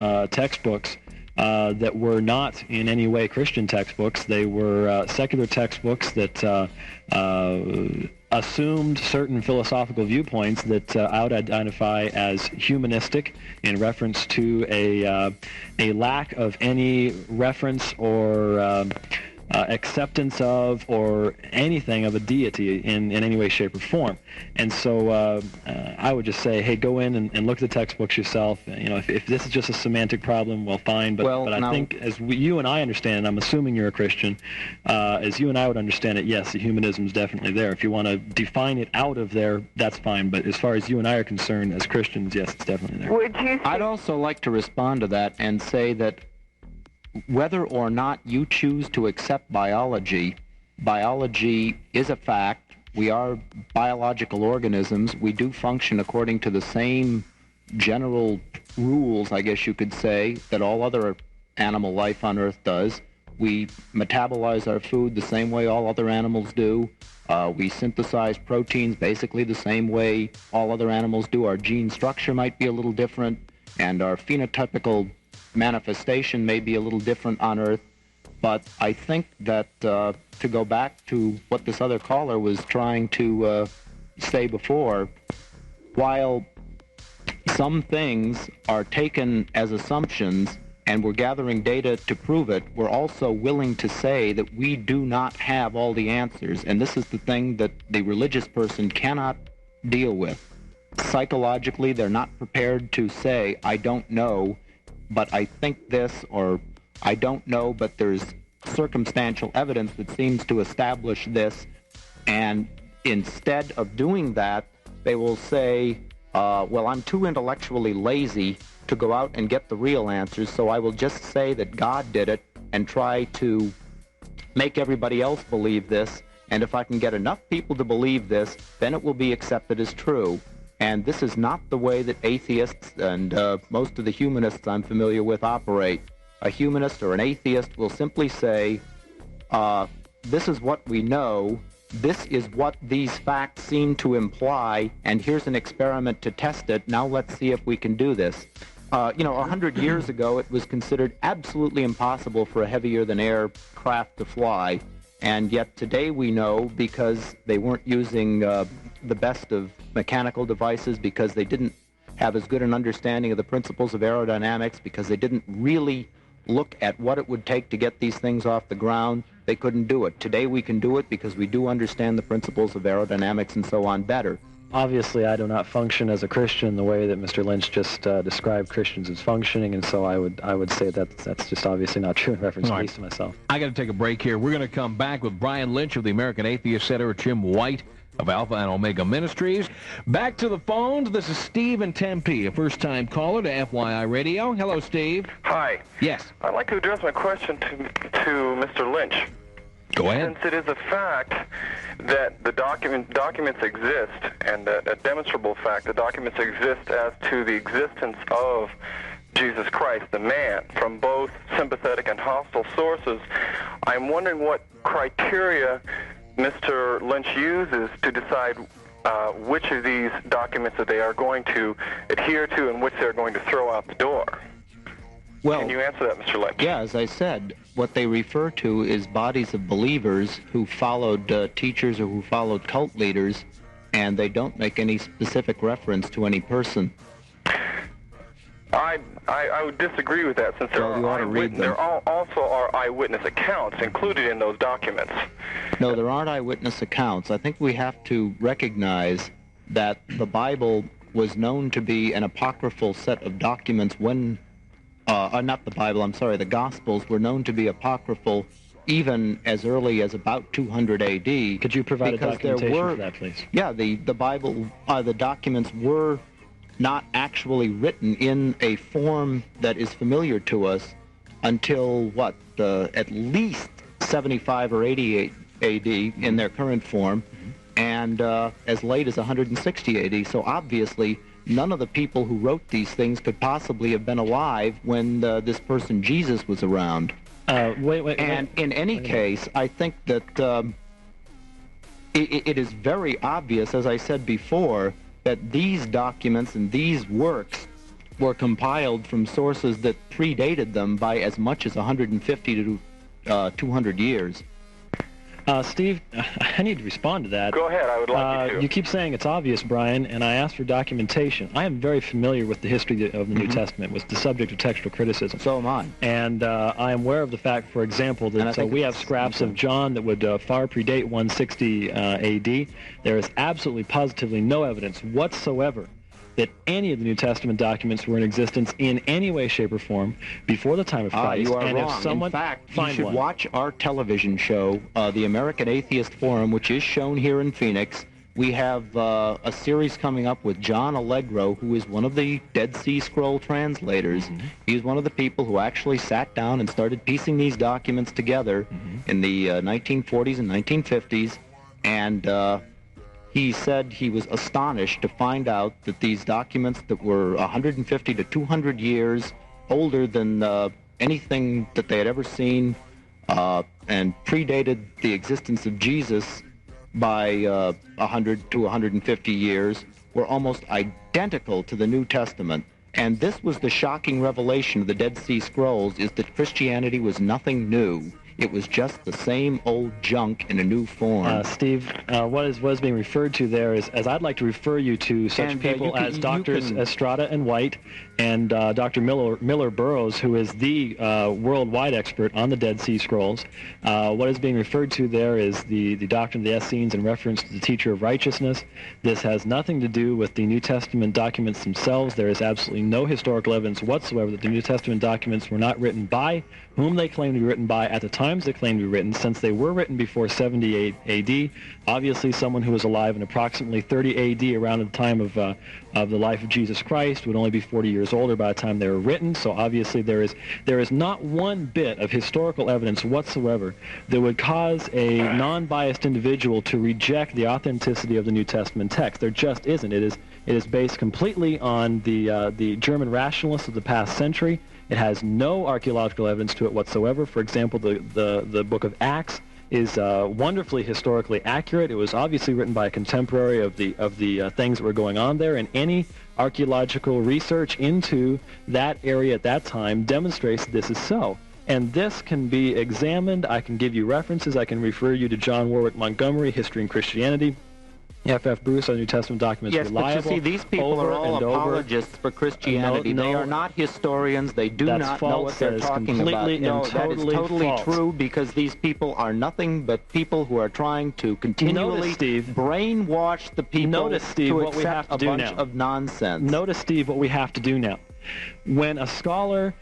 textbooks that were not in any way Christian textbooks. They were secular textbooks that assumed certain philosophical viewpoints that I would identify as humanistic in reference to a lack of any reference or acceptance of or anything of a deity in any way, shape, or form. And so I would just say, hey, go in and look at the textbooks yourself. If this is just a semantic problem, well, fine. But I think as you and I understand, and I'm assuming you're a Christian, as you and I would understand it, yes, the humanism is definitely there. If you want to define it out of there, that's fine. But as far as you and I are concerned as Christians, yes, it's definitely there. I'd also like to respond to that and say that whether or not you choose to accept biology, biology is a fact. We are biological organisms. We do function according to the same general rules, I guess you could say, that all other animal life on Earth does. We metabolize our food the same way all other animals do. We synthesize proteins basically the same way all other animals do. Our gene structure might be a little different, and our phenotypical manifestation may be a little different on Earth, but I think that to go back to what this other caller was trying to say before, while some things are taken as assumptions and we're gathering data to prove it, we're also willing to say that we do not have all the answers, and this is the thing that the religious person cannot deal with. Psychologically, they're not prepared to say, I don't know, but I think this, or I don't know, but there's circumstantial evidence that seems to establish this, and instead of doing that, they will say, well, I'm too intellectually lazy to go out and get the real answers, so I will just say that God did it and try to make everybody else believe this, and if I can get enough people to believe this, then it will be accepted as true. And this is not the way that atheists and most of the humanists I'm familiar with operate. A humanist or an atheist will simply say, this is what we know, this is what these facts seem to imply, and here's an experiment to test it, now let's see if we can do this. 100 years ago, it was considered absolutely impossible for a heavier-than-air craft to fly, and yet today we know, because they weren't using the best of mechanical devices, because they didn't have as good an understanding of the principles of aerodynamics, because they didn't really look at what it would take to get these things off the ground, they couldn't do it. Today we can do it because we do understand the principles of aerodynamics and so on better. Obviously, I do not function as a Christian the way that Mr. Lynch just described Christians as functioning, and so I would say that that's just obviously not true in reference, at least to myself. I got to take a break here. We're going to come back with Brian Lynch of the American Atheist Center, Jim White of Alpha and Omega Ministries. Back to the phones. This is Steve in Tempe, a first-time caller to FYI Radio. Hello, Steve. Hi. Yes. I'd like to address my question to Mr. Lynch. Go ahead. Since it is a fact that the documents exist, and a demonstrable fact, the documents exist as to the existence of Jesus Christ, the man, from both sympathetic and hostile sources, I'm wondering what criteria Mr. Lynch uses to decide which of these documents that they are going to adhere to and which they're going to throw out the door. Well, can you answer that, Mr. Lynch? Yeah, as I said, what they refer to is bodies of believers who followed teachers or who followed cult leaders, and they don't make any specific reference to any person. I would disagree with that, since there also are eyewitness accounts included in those documents. No, there aren't eyewitness accounts. I think we have to recognize that the Bible was known to be an apocryphal set of documents when, not the Bible, I'm sorry, the Gospels were known to be apocryphal even as early as about 200 A.D. Could you provide a documentation for that, please? Yeah, the Bible, the documents were not actually written in a form that is familiar to us until, at least 75 or 88 A.D. in their current form, and as late as 160 A.D. So obviously, none of the people who wrote these things could possibly have been alive when this person Jesus was around. In any case, I think that it is very obvious, as I said before, that these documents and these works were compiled from sources that predated them by as much as 150 to 200 years. Steve, I need to respond to that. Go ahead, I would like you to. You keep saying it's obvious, Brian, and I asked for documentation. I am very familiar with the history of the New Testament, was the subject of textual criticism. So am I. And I am aware of the fact, for example, that we have scraps of John that would far predate 160 AD. There is absolutely, positively no evidence whatsoever that any of the New Testament documents were in existence in any way, shape, or form before the time of Christ. You are and wrong. If someone in fact, you should watch our television show, the American Atheist Forum, which is shown here in Phoenix. We have a series coming up with John Allegro, who is one of the Dead Sea Scroll translators. He's one of the people who actually sat down and started piecing these documents together in the 1940s and 1950s, and he said he was astonished to find out that these documents that were 150 to 200 years older than anything that they had ever seen and predated the existence of Jesus by 100 to 150 years were almost identical to the New Testament. And this was the shocking revelation of the Dead Sea Scrolls, is that Christianity was nothing new. It was just the same old junk in a new form. Steve, what is being referred to there is, as I'd like to refer you to such people as Drs. Estrada and White and Dr. Miller Burroughs, who is the worldwide expert on the Dead Sea Scrolls. What is being referred to there is the doctrine of the Essenes in reference to the teacher of righteousness. This has nothing to do with the New Testament documents themselves. There is absolutely no historical evidence whatsoever that the New Testament documents were not written by whom they claim to be written by at the times they claim to be written, since they were written before 78 AD. Obviously, someone who was alive in approximately 30 AD, around the time of the life of Jesus Christ, would only be 40 years older by the time they were written. So obviously there is not one bit of historical evidence whatsoever that would cause a non-biased individual to reject the authenticity of the New Testament text. There just isn't. It is based completely on the German rationalists of the past century. It has no archaeological evidence to it whatsoever. For example, the book of Acts is wonderfully historically accurate. It was obviously written by a contemporary of the things that were going on there, and any archaeological research into that area at that time demonstrates that this is so. And this can be examined. I can give you references. I can refer you to John Warwick Montgomery, History and Christianity. F.F. Bruce on New Testament documents reliable. Yes, but you see, these people are all apologists for Christianity. They are not historians. They do not know what they're talking about. No, that is totally true, because these people are nothing but people who are trying to continually brainwash the people to accept a bunch of nonsense. Notice, Steve, what we have to do now. When a scholar